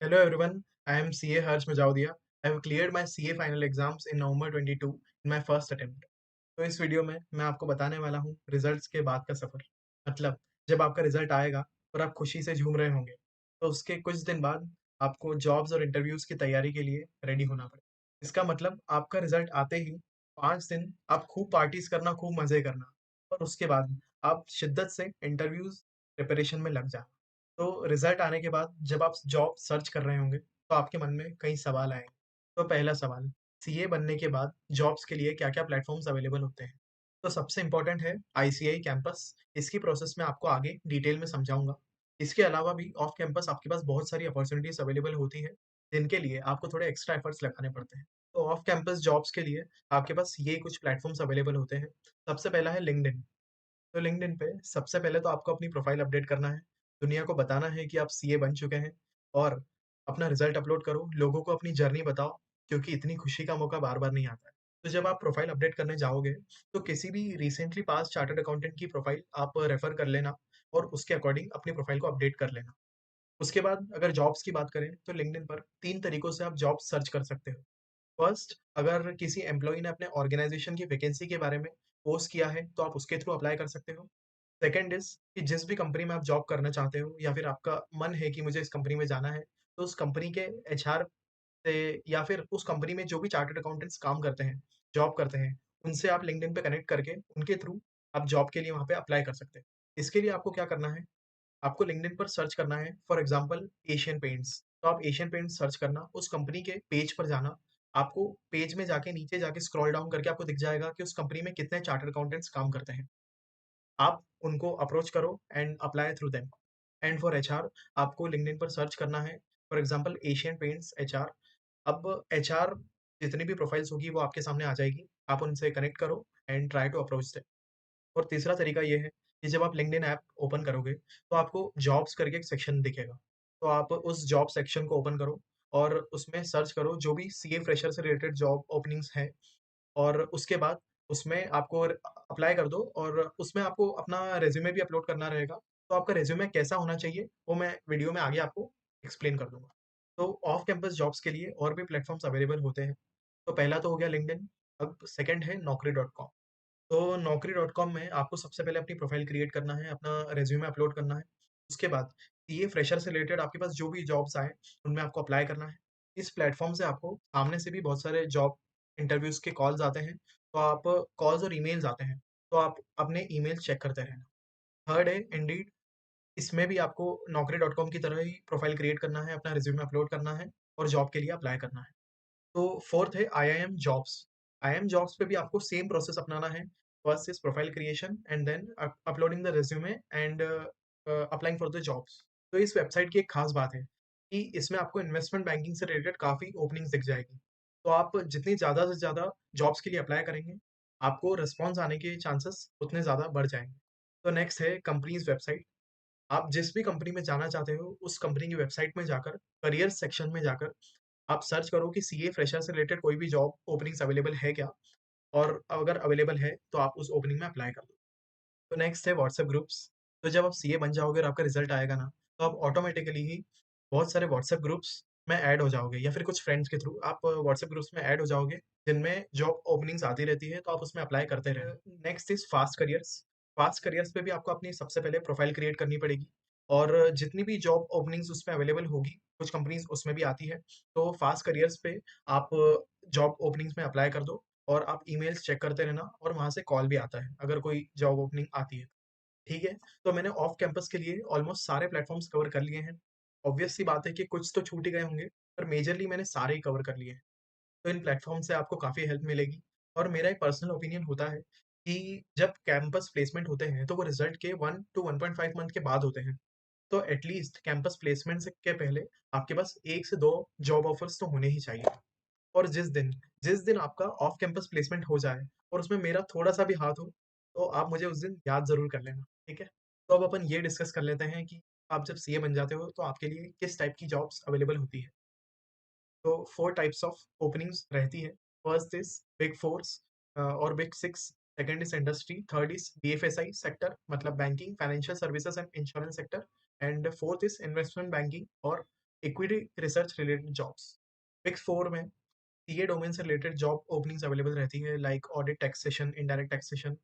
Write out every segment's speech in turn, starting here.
Hello everyone, I am CA Harsh Majaudia. I have cleared my CA final exams in November 22 in my first attempt. तो इस video में मैं आपको बताने वाला हूँ रिजल्ट्स के बाद का सफर। मतलब जब आपका रिजल्ट आएगा और आप खुशी से झूम रहे होंगे, तो उसके कुछ दिन बाद आपको जॉब्स और इंटरव्यूज की तैयारी के लिए रेडी होना पड़े। इसका मतलब आपका रिजल्ट आते ही 5 दिन आप खूब पार्टीज करना, खूब मजे करना, और उसके बाद आप शिद्दत से इंटरव्यूज प्रिपरेशन में लग जाना। तो रिजल्ट आने के बाद जब आप जॉब सर्च कर रहे होंगे, तो आपके मन में कई सवाल आएंगे। तो पहला सवाल, सीए बनने के बाद जॉब्स के लिए क्या क्या प्लेटफॉर्म्स अवेलेबल होते हैं। तो सबसे इंपॉर्टेंट है आईसीआई कैंपस। इसकी प्रोसेस में आपको आगे डिटेल में समझाऊंगा। इसके अलावा भी ऑफ कैंपस आपके पास बहुत सारी अपॉर्चुनिटीज अवेलेबल होती है, जिनके लिए आपको थोड़े एक्स्ट्रा एफर्ट्स लगाने पड़ते हैं। तो ऑफ कैंपस जॉब्स के लिए आपके पास ये कुछ प्लेटफॉर्म्स अवेलेबल होते हैं। सबसे पहला है लिंक्डइन। तो लिंक्डइन पे सबसे पहले तो आपको अपनी प्रोफाइल अपडेट करना है, दुनिया को बताना है कि आप सीए बन चुके हैं, और अपना रिजल्ट अपलोड करो, लोगों को अपनी जर्नी बताओ, क्योंकि इतनी खुशी का मौका बार बार नहीं आता है। तो जब आप प्रोफाइल अपडेट करने जाओगे, तो किसी भी रिसेंटली पास चार्टर्ड अकाउंटेंट की प्रोफाइल आप रेफर कर लेना, और उसके अकॉर्डिंग अपनी प्रोफाइल को अपडेट कर लेना। उसके बाद अगर जॉब्स की बात करें, तो लिंक्डइन पर 3 तरीकों से आप जॉब सर्च कर सकते हो। फर्स्ट, अगर किसी एम्प्लॉय ने अपने ऑर्गेनाइजेशन की वैकेंसी के बारे में पोस्ट किया है, तो आप उसके थ्रू अप्लाई कर सकते हो। सेकंड इज कि जिस भी कंपनी में आप जॉब करना चाहते हो, या फिर आपका मन है कि मुझे इस कंपनी में जाना है, तो उस कंपनी के एचआर से, या फिर उस कंपनी में जो भी चार्टर्ड अकाउंटेंट्स काम करते हैं, जॉब करते हैं, उनसे आप लिंक्डइन पे कनेक्ट करके उनके थ्रू आप जॉब के लिए वहाँ पे अप्लाई कर सकते हैं। इसके लिए आपको क्या करना है, आपको लिंक्डइन पर सर्च करना है, फॉर एग्जांपल एशियन पेंट्स। तो आप एशियन पेंट्स सर्च करना, उस कंपनी के पेज पर जाना। आपको पेज में जाके नीचे जाके स्क्रॉल डाउन करके आपको दिख जाएगा कि उस कंपनी में कितने चार्टर्ड अकाउंटेंट्स काम करते हैं। आप उनको अप्रोच करो and apply through them. And for HR, आपको लिंक्डइन पर सर्च करना है, for example Asian paints HR. अब एचआर जितनी भी प्रोफाइल्स होगी वो आपके सामने आ जाएगी, आप उनसे कनेक्ट करो and try to approach them. और तीसरा तरीका ये है कि जब आप लिंक्डइन ऐप ओपन करोगे, तो आपको जॉब्स करके एक सेक्शन दिखेगा। तो आप उस जॉब सेक्शन को ओपन करो, और उसमें सर्च करो जो भी सीए फ्रेशर से रिलेटेड जॉब ओपनिंग्स हैं, और उसके बाद उसमें आपको अप्लाई कर दो, और उसमें आपको अपना रिज्यूमे भी अपलोड करना रहेगा। तो आपका रिज्यूमे कैसा होना चाहिए, वो मैं वीडियो में आगे आपको एक्सप्लेन कर दूंगा। तो ऑफ कैंपस जॉब्स के लिए और भी प्लेटफॉर्म्स अवेलेबल होते हैं। तो पहला तो हो गया लिंक्डइन। अब सेकंड है नौकरी डॉट कॉम। तो नौकरी डॉट कॉम में आपको सबसे पहले अपनी प्रोफाइल क्रिएट करना है, अपना रिज्यूमे अपलोड करना है। उसके बाद सीए फ्रेशर से रिलेटेड आपके पास जो भी जॉब्स आए, उनमें आपको अप्लाई करना है। इस प्लेटफॉर्म से आपको सामने से भी बहुत सारे जॉब इंटरव्यूज के कॉल्स आते हैं, तो आप कॉल्स और ईमेल्स आते हैं, तो आप अपने ईमेल चेक करते रहना। थर्ड है इंडीड। इसमें भी आपको नौकरी डॉट कॉम की तरह ही प्रोफाइल क्रिएट करना है, अपना रिज्यूमे अपलोड करना है, और जॉब के लिए अप्लाई करना है। तो फोर्थ है आईआईएम जॉब्स। आईआईएम जॉब्स पे भी आपको सेम प्रोसेस अपनाना है। First is profile creation, and then uploading the resume, and applying for the jobs. तो इस वेबसाइट की एक खास बात है कि इसमें आपको इन्वेस्टमेंट बैंकिंग से रिलेटेड काफ़ी ओपनिंग्स दिख जाएगी। तो आप जितनी ज़्यादा से ज़्यादा जॉब्स के लिए अप्लाई करेंगे, आपको रिस्पॉन्स आने के चांसेस उतने ज़्यादा बढ़ जाएंगे। तो नेक्स्ट है कंपनीज वेबसाइट। आप जिस भी कंपनी में जाना चाहते हो, उस कंपनी की वेबसाइट में जाकर, करियर सेक्शन में जाकर आप सर्च करो कि सीए फ्रेशर से रिलेटेड कोई भी जॉब ओपनिंग्स अवेलेबल है क्या, और अगर अवेलेबल है तो आप उस ओपनिंग में अप्लाई कर दो। तो नेक्स्ट है व्हाट्सएप ग्रुप्स। तो जब आप सीए बन जाओगे और आपका रिजल्ट आएगा ना, तो आप ऑटोमेटिकली ही बहुत सारे व्हाट्सएप ग्रुप्स में ऐड हो जाओगे, या फिर कुछ फ्रेंड्स के थ्रू आप व्हाट्सएप ग्रुप्स में ऐड हो जाओगे, जिनमें जॉब ओपनिंग्स आती रहती है, तो आप उसमें अप्लाई करते रहना। Next is fast careers. Fast careers पे भी आपको अपनी सबसे पहले प्रोफाइल क्रिएट करनी पड़ेगी, और जितनी भी जॉब ओपनिंग्स उसमें अवेलेबल होगी, कुछ कंपनीज उसमें भी आती है, तो फास्ट करियर्स पे आप जॉब ओपनिंग्स में अप्लाई कर दो, और आप ईमेल्स चेक करते रहना, और वहाँ से कॉल भी आता है अगर कोई जॉब ओपनिंग आती है। ठीक है? तो मैंने ऑफ कैंपस के लिए ऑलमोस्ट सारे प्लेटफ़ॉर्म्स कवर कर लिए हैं। ऑब्वियस सी बात है कि कुछ तो छूट ही गए होंगे, पर मेजरली मैंने सारे ही कवर कर लिए हैं। तो इन प्लेटफ़ॉर्म से आपको काफ़ी हेल्प मिलेगी। और मेरा एक पर्सनल ओपिनियन होता है कि जब कैंपस प्लेसमेंट होते हैं, तो वो रिज़ल्ट के 1 टू 1.5 मंथ के बाद होते हैं। तो एट लीस्ट कैंपस प्लेसमेंट से के पहले आपके पास 1 से 2 जॉब ऑफर्स तो होने ही चाहिए। और जिस दिन आपका ऑफ कैंपस प्लेसमेंट हो जाए, और उसमें मेरा थोड़ा-सा भी हाथ हो, तो आप मुझे उस दिन याद ज़रूर कर लेना, ठीक है? तो अब अपन ये डिस्कस कर लेते हैं कि आप जब सीए बन जाते हो, तो आपके लिए किस टाइप की जॉब्स अवेलेबल होती है। तो 4 टाइप्स ऑफ ओपनिंग्स रहती है। फर्स्ट इज़ बिग फोर्स और big 6, second is industry, third is BFSI sector, मतलब banking, financial services and insurance sector, and fourth is investment banking और equity research related jobs. Big 4 में CA domain से related job openings available रहती है, like audit, taxation, indirect taxation,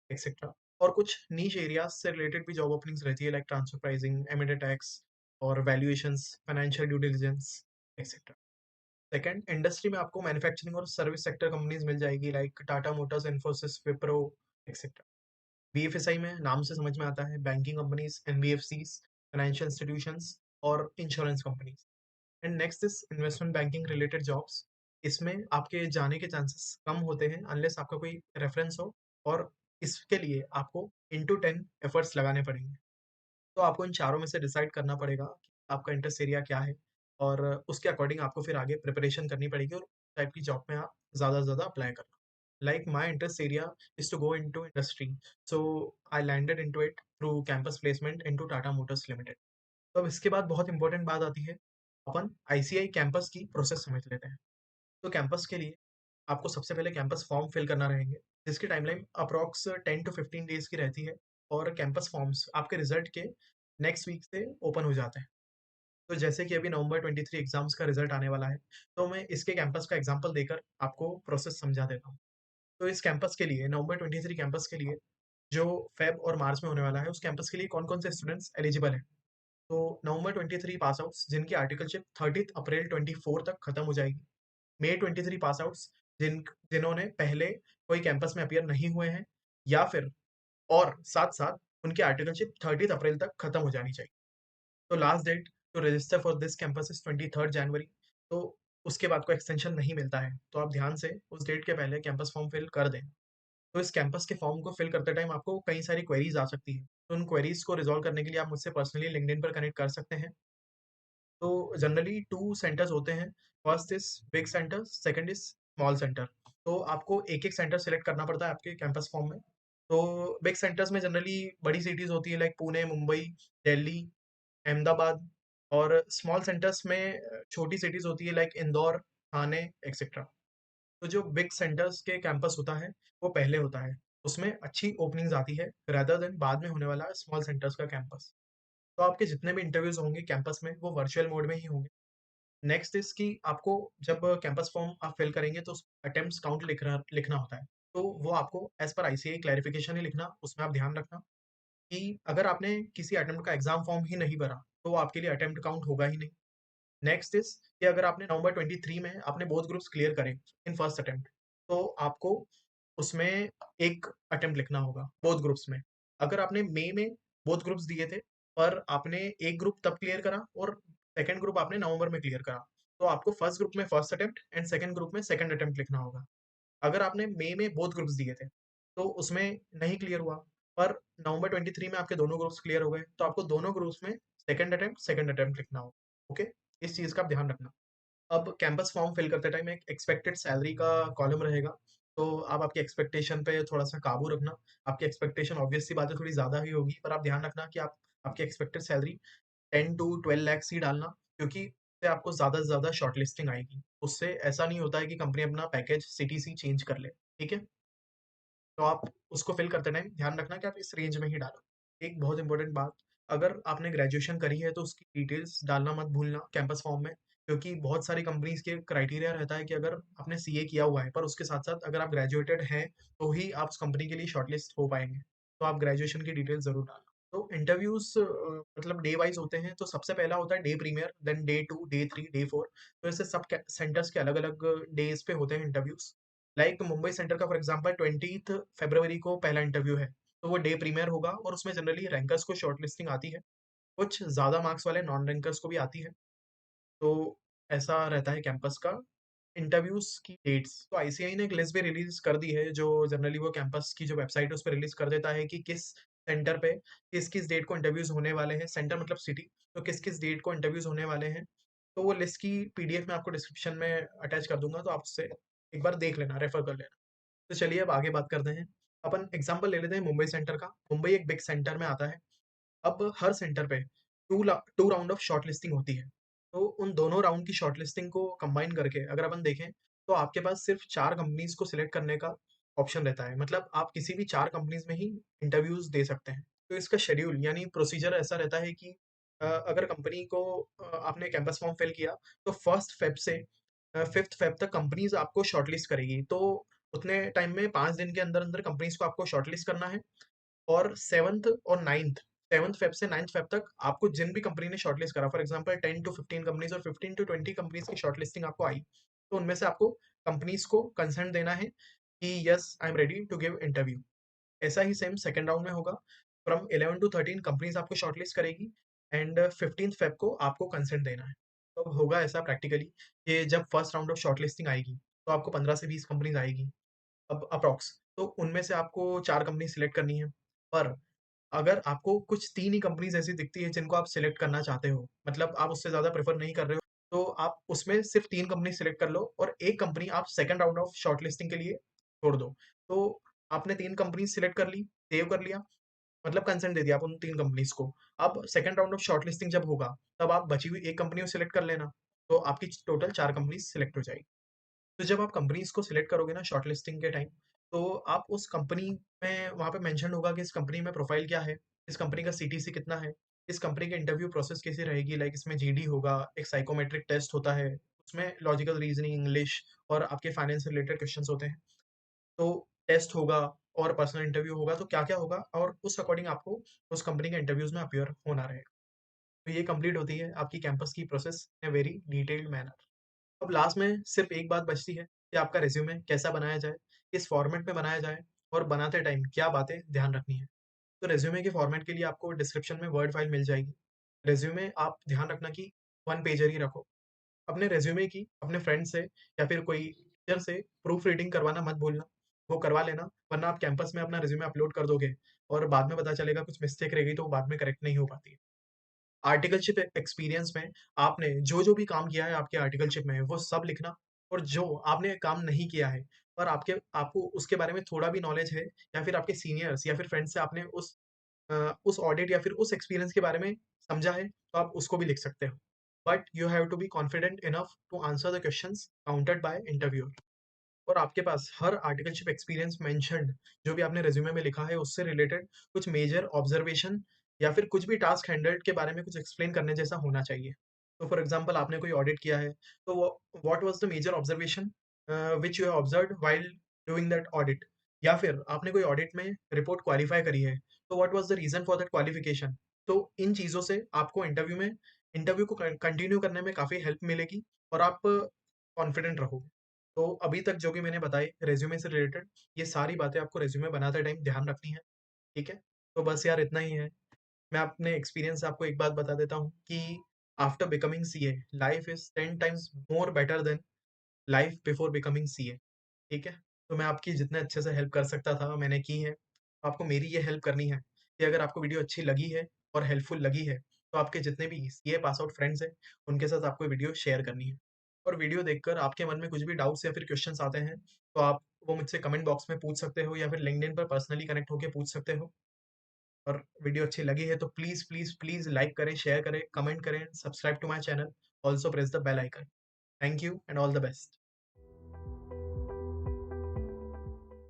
etcetera. और कुछ niche areas से related भी job openings रहती है, like transfer pricing, M tax और valuations, financial due diligence, etcetera. Second, industry में आपको मैन्युफैक्चरिंग और सर्विस सेक्टर कंपनीज मिल जाएगी, like Tata Motors, Infosys, Wipro, etcetera. BFSI में नाम से समझ में आता है, banking companies, NBFCs, financial institutions और insurance companies. And next is investment banking related jobs. इसमें आपके जाने के चांसेस कम होते हैं अनलेस आपका कोई रेफरेंस हो, और इसके लिए आपको इंटू 10 एफर्ट्स लगाने पड़ेंगे। तो आपको इन चारों में से डिसाइड करना पड़ेगा कि आपका इंटरेस्ट एरिया क्या है, और उसके अकॉर्डिंग आपको फिर आगे प्रिपरेशन करनी पड़ेगी, और टाइप की जॉब में आप ज़्यादा से ज़्यादा अप्लाई करना। Like my interest area is to go into industry, so I landed into it through campus placement into Tata Motors Limited. तो अब इसके बाद बहुत इंपॉर्टेंट बात आती है, अपन आईसीआई कैंपस की प्रोसेस समझ लेते हैं। तो कैंपस के लिए आपको सबसे पहले कैंपस फॉर्म फिल करना रहेंगे, जिसकी टाइमलाइन अप्रॉक्स 10 to 15 डेज की रहती है, और कैंपस फॉर्म्स आपके रिजल्ट के नेक्स्ट वीक से ओपन हो जाते हैं। तो जैसे कि अभी नवंबर 23 एग्जाम्स का रिजल्ट आने वाला है, तो मैं इसके कैंपस का एग्जांपल देकर आपको प्रोसेस समझा देता हूँ। तो इस कैंपस के लिए, नवंबर 23 कैंपस के लिए, जो फेब और मार्च में होने वाला है, उस कैंपस के लिए कौन कौन से स्टूडेंट्स एलिजिबल हैं। तो नवंबर 23 पास आउट्स जिनकी आर्टिकलशिप 30 अप्रैल 24 तक खत्म हो जाएगी। मई 23 पास आउट्स जिन्होंने पहले कोई कैंपस में अपीयर नहीं हुए हैं, या फिर और साथ साथ उनकी आर्टिकलशिप 30 अप्रैल तक खत्म हो जानी चाहिए। तो last date to register for this campus is 23 January. तो उसके बाद को एक्सटेंशन नहीं मिलता है, तो आप ध्यान से उस डेट के पहले कैंपस फॉर्म फिल कर दें। तो इस कैंपस के फॉर्म को फिल करते टाइम आपको कई सारी क्वेरीज आ सकती है, तो उन क्वेरीज को रिजॉल्व करने के लिए आप मुझसे पर्सनली लिंक्डइन पर कनेक्ट कर सकते हैं। तो जनरली टू सेंटर्स होते हैं, first is big centre, second is small centre. तो आपको एक एक सेंटर सेलेक्ट करना पड़ता है आपके कैंपस फॉर्म में। तो बिग सेंटर्स में जनरली बड़ी सिटीज होती है, लाइक पुणे, मुंबई, दिल्ली, अहमदाबाद। और स्मॉल सेंटर्स में छोटी सिटीज होती है, लाइक इंदौर, ठाणे, एक्सेट्रा। तो जो बिग सेंटर्स के कैंपस होता है, वो पहले होता है, उसमें अच्छी ओपनिंग्स आती है रादर देन बाद में होने वाला स्मॉल सेंटर्स का कैंपस। तो आपके जितने भी इंटरव्यूज होंगे कैंपस में, वो वर्चुअल मोड में ही होंगे। नेक्स्ट इज कि आपको जब कैंपस फॉर्म आप फिल करेंगे, तो अटेम्प्ट्स काउंट लिखना होता है। तो वो आपको एज पर आईसीआई क्लैरिफिकेशन ही लिखना, उसमें आप ध्यान रखना कि अगर आपने किसी अटेम्प्ट का एग्जाम फॉर्म ही नहीं भरा, तो वो आपके लिए अटेम्प्ट काउंट होगा ही नहीं। नेक्स्ट इज कि अगर आपने नवंबर 23 में आपने बोथ ग्रुप्स क्लियर करे इन फर्स्ट अटेम्प्ट, तो आपको उसमें एक अटेम्प्ट लिखना होगा बोथ ग्रुप्स में। अगर आपने मई में बोथ ग्रुप्स दिए थे, पर आपने एक ग्रुप तब क्लियर करा और सेकंड ग्रुप आपने नवंबर में क्लियर करा, तो आपको फर्स्ट ग्रुप में first attempt and second group में सेकंड अटेम्प्ट लिखना होगा। अगर आपने मई में बोथ ग्रुप्स दिए थे, तो उसमें नहीं क्लियर हुआ, पर नवंबर 23 में आपके दोनों ग्रुप्स क्लियर हो गए, तो आपको दोनों ग्रुप्स में सेकंड अटेम्प्ट लिखना होगा। ओके, इस चीज का आप ध्यान रखना। अब कैंपस फॉर्म फिल करते टाइम एक एक्सपेक्टेड सैलरी का कॉलम रहेगा, तो आप आपकी एक्सपेक्टेशन पे थोड़ा सा काबू रखना। आपकी एक्सपेक्टेशन ऑब्वियस सी बात है थोड़ी ज्यादा ही होगी, पर आप ध्यान रखना कि आप आपकी एक्सपेक्टेड सैलरी 10 to 12 lakhs ही डालना, क्योंकि उससे आपको ज़्यादा से ज़्यादा शॉर्टलिस्टिंग आएगी। उससे ऐसा नहीं होता है कि कंपनी अपना पैकेज सीटीसी चेंज कर ले, ठीक है? तो आप उसको फिल करते टाइम ध्यान रखना कि आप इस रेंज में ही डालो। एक बहुत इंपॉर्टेंट बात, अगर आपने ग्रेजुएशन करी है, तो उसकी डिटेल्स डालना मत भूलना कैंपस फॉर्म में, क्योंकि बहुत सारी कंपनीज़ के क्राइटेरिया रहता है कि अगर आपने सीए किया हुआ है, पर उसके साथ-साथ अगर आप ग्रेजुएटेड हैं, तो ही आप उस कंपनी के लिए शॉर्टलिस्ट हो पाएँगे। तो आप ग्रेजुएशन की डिटेल्स ज़रूर डालना। तो इंटरव्यूज़ मतलब डे वाइज़ होते हैं, तो सबसे पहला होता है day premier, then day 2, day 3, day 4। तो ऐसे सब कै सेंटर्स के अलग-अलग डेज़ पे होते हैं इंटरव्यूज़। लाइक मुंबई सेंटर का फॉर एग्जांपल 20th फरवरी को पहला इंटरव्यू है, तो वो डे प्रीमियर होगा, और उसमें जनरली रैंकर्स को शॉर्टलिस्टिंग आती है। कुछ ज़्यादा मार्क्स वाले नॉन रैंकर्स को भी आती है। तो ऐसा रहता है कैंपस का इंटरव्यूज की डेट्स। तो आईसीआई ने एक लिस्ट भी रिलीज कर दी है, जो जनरली वो कैंपस की जो वेबसाइट है उस पर रिलीज कर देता है कि किस सेंटर पे किस किस डेट को इंटरव्यूज होने वाले हैं, सेंटर मतलब सिटी। तो किस किस डेट को इंटरव्यूज होने वाले हैं, तो वो लिस्ट की पीडीएफ मैं आपको डिस्क्रिप्शन में अटैच कर दूंगा, तो आप उससे एक बार देख लेना, रेफर कर लेना। तो चलिए अब आगे बात करते हैं। अपन एग्जांपल ले लेते हैं मुंबई सेंटर का। मुंबई एक बिग सेंटर में आता है। अब हर सेंटर पे 2 राउंड ऑफ शॉर्टलिस्टिंग होती है। तो उन दोनों राउंड की शॉर्टलिस्टिंग को कंबाइन करके अगर अपन देखें, तो आपके पास सिर्फ 4 कंपनीज़ को सिलेक्ट करने का ऑप्शन रहता है। मतलब आप किसी भी 4 कंपनीज़ में ही इंटरव्यूज़ दे सकते हैं। तो इसका शेड्यूल यानी प्रोसीजर ऐसा रहता है कि अगर कंपनी को आपने कैंपस फॉर्म फिल किया, तो 1st फ़ेब से 5th फ़ेब तक कंपनीज़ आपको शॉर्टलिस्ट करेगी। तो उतने टाइम में 5 दिन के अंदर-अंदर कंपनीज़ को आपको शॉर्टलिस्ट करना है और 7th फ़ेब से 9th फ़ेब तक आपको जिन भी कंपनी ने शॉर्टलिस्ट करा, फॉर एग्ज़ाम्पल 10 टू 15 कंपनीज़ और 15 टू 20 कंपनीज़ की शॉर्टलिस्टिंग आपको आई, तो उनमें से आपको कंपनीज़ को कंसेंट देना है कि yes, I am ready to give interview. ऐसा ही सेम सेकंड राउंड में होगा। फ्रॉम 11 टू 13 कंपनीज़ आपको शॉर्टलिस्ट करेगी एंड 15th फ़ेब को आपको कंसेंट देना है। तो होगा ऐसा प्रैक्टिकली कि जब फर्स्ट राउंड ऑफ शॉर्टलिस्टिंग आएगी, तो आपको 15 से 20 कंपनीज़ आएगी, अब अप्रॉक्स। तो उनमें से आपको 4 कंपनी सिलेक्ट करनी है। पर अगर आपको कुछ 3 ही कंपनीज़ ऐसी दिखती है जिनको आप सिलेक्ट करना चाहते हो, मतलब आप उससे ज़्यादा प्रेफ़र नहीं कर रहे हो, तो आप उसमें सिर्फ़ 3 कंपनी सिलेक्ट कर लो और 1 कंपनी आप सेकंड राउंड ऑफ शॉर्टलिस्टिंग के लिए छोड़ दो। तो आपने 3 कंपनी सिलेक्ट कर ली, सेव कर लिया, मतलब कंसेंट दे दिया आप उन 3 कंपनीज़ को। अब सेकंड राउंड ऑफ शॉर्टलिस्टिंग जब होगा, तब आप बची हुई 1 कंपनी को सिलेक्ट कर लेना, तो आपकी टोटल 4 कंपनीज़ सिलेक्ट हो जाएगी। तो जब आप कंपनीज़ को सिलेक्ट करोगे ना शॉर्टलिस्टिंग के टाइम, तो आप उस कंपनी में वहाँ पे मेंशन होगा कि इस कंपनी में प्रोफाइल क्या है, इस कंपनी का सीटीसी कितना है, इस कंपनी की इंटरव्यू प्रोसेस कैसी रहेगी, लाइक इसमें जीडी होगा, एक साइकोमेट्रिक टेस्ट होता है, उसमें लॉजिकल रीज़निंग, इंग्लिश और आपके फाइनेंस से रिलेटेड क्वेश्चन्स होते हैं। तो टेस्ट होगा और पर्सनल इंटरव्यू होगा, तो क्या-क्या होगा और उस अकॉर्डिंग आपको उस कंपनी के इंटरव्यूज़ में अपीयर होना रहेगा। तो ये कंप्लीट होती है आपकी कैंपस की process in a very detailed manner. अब लास्ट में सिर्फ़ एक बात बचती है कि आपका रिज़्यूमे कैसा बनाया जाए, किस फ़ॉर्मेट में बनाया जाए और बनाते टाइम क्या बातें ध्यान रखनी है। तो रिज़्यूमे के फ़ॉर्मेट के लिए आपको डिस्क्रिप्शन में वर्ड फ़ाइल मिल जाएगी। रिज़्यूमे आप ध्यान रखना कि 1 पेजर ही रखो। अपने रिज़्यूमे की अपने फ्रेंड से या फिर कोई टीचर से प्रूफ रीडिंग करवाना मत भूलना। वो करवा लेना, वरना आप कैंपस में अपना रिज़्यूमे अपलोड कर दोगे और बाद में पता चलेगा कुछ मिस्टेक रह गई तो वो बाद में करेक्ट नहीं हो पाती है। आर्टिकलशिप एक्सपीरियंस में आपने जो-जो भी काम किया है आपके आर्टिकलशिप में, वो सब लिखना और जो आपने काम नहीं किया है, पर आपको उसके बारे में थोड़ा भी नॉलेज है या फिर आपके सीनियर्स या फिर फ्रेंड्स से आपने उस ऑडिट या फिर उस एक्सपीरियंस के बारे में समझा है, तो आप उसको भी लिख सकते हो। But you have to be confident enough to answer the questions counted by interviewer. और आपके पास हर आर्टिकलशिप एक्सपीरियंस मेंशन्ड जो भी आपने रिज्यूमे में लिखा है उससे रिलेटेड कुछ मेजर ऑब्जर्वेशन या फिर कुछ भी टास्क हैंडल्ड के बारे में कुछ एक्सप्लेन करने जैसा होना चाहिए। तो फॉर एग्जांपल आपने कोई ऑडिट किया है, तो what was the major observation which you have observed while doing that audit, या फिर आपने कोई ऑडिट में रिपोर्ट क्वालिफाई करी है, तो what was the reason for that qualification. तो इन चीज़ों से आपको इंटरव्यू को कंटिन्यू करने में काफ़ी हेल्प मिलेगी और आप कॉन्फिडेंट रहोगे। तो अभी तक जो भी मैंने बताई रिज्यूमे से रिलेटेड, ये सारी बातें आपको रिज्यूमे बनाते टाइम ध्यान रखनी है, ठीक है? तो बस यार इतना ही है। मैं अपने एक्सपीरियंस से आपको एक बात बता देता हूँ कि after becoming CA, life is 10 times more better than life before becoming CA, ठीक है? तो मैं आपकी जितने अच्छे से हेल्प कर सकता था, मैंने की है। तो आपको मेरी ये हेल्प करनी है कि अगर आपको वीडियो अच्छी लगी है और हेल्पफुल लगी है, तो आपके जितने भी सीए पास आउट फ्रेंड्स हैं, उनके साथ आपको ये वीडियो शेयर करनी है। और वीडियो देखकर आपके मन में कुछ भी डाउट्स या फिर क्वेश्चन्स आते हैं, तो आप वो मुझसे कमेंट बॉक्स में पूछ सकते हो या फिर लिंक्डइन पर पर्सनली कनेक्ट होके पूछ सकते हो। और वीडियो अच्छी लगी है तो प्लीज़, प्लीज़, प्लीज़ लाइक करें, शेयर करें, कमेंट करें, subscribe to my channel, also press the bell icon. Thank you and all the best.